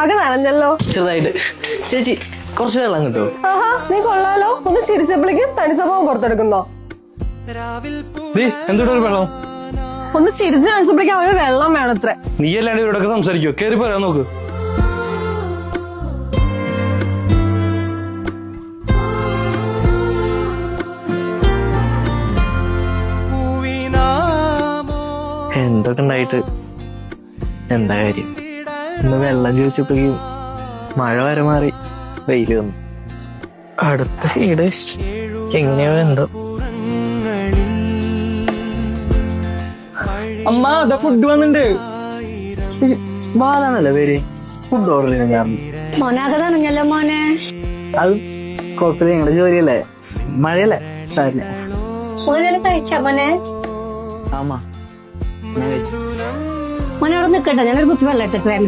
ആകെ നനഞ്ഞല്ലോ. ചെറുതായിട്ട്. ചേച്ചി കുറച്ച് വെള്ളം കിട്ടുമോ? ആഹാ, നീ കൊള്ളാലോ. ഒന്ന് ചിരിച്ചപ്പോഴേക്കും തനി സ്വഭാവം പുറത്തെടുക്കുന്നോ? എന്തുകൊണ്ട് ഒരു വെള്ളം? ഒന്ന് ചിരിച്ചു കാണിച്ചപ്പോഴേക്കും അവന് വെള്ളം വേണത്രേ. നീ അല്ലാണ്ട് ഇവിടൊക്കെ സംസാരിക്കോ? കേറി പോരാൻ നോക്ക്. എന്തൊക്കെ ഉണ്ടായിട്ട് എന്താ കാര്യം? ഇന്ന് വെള്ളം ചോദിച്ചപ്പോഴേക്കും മഴ വരെ മാറി വെയില് വന്നു. അടുത്ത വീട് എങ്ങനെയോ എന്തോ. അമ്മ അതാ ഫുഡ് വന്നിട്ടുണ്ട്. ബാലാണല്ലേ പേര്? ഫുഡ് ഓർഡർ ചെയ്യാൻ ഞാൻ. മോനാകെ നനഞ്ഞല്ലോ മോനെ. അത് കുഴപ്പമില്ല, ഞങ്ങളുടെ ജോലിയല്ലേ, മഴയല്ലേ, സാരില്ല. മോനെ കഴിച്ചാ മോനെ? ആമാ ഞാൻ കഴിച്ചു. മോനെ അവിടെ നിൽക്കട്ടെ, ഞാനൊരു കുപ്പി വെള്ളം എടുത്തിട്ട് വരാം.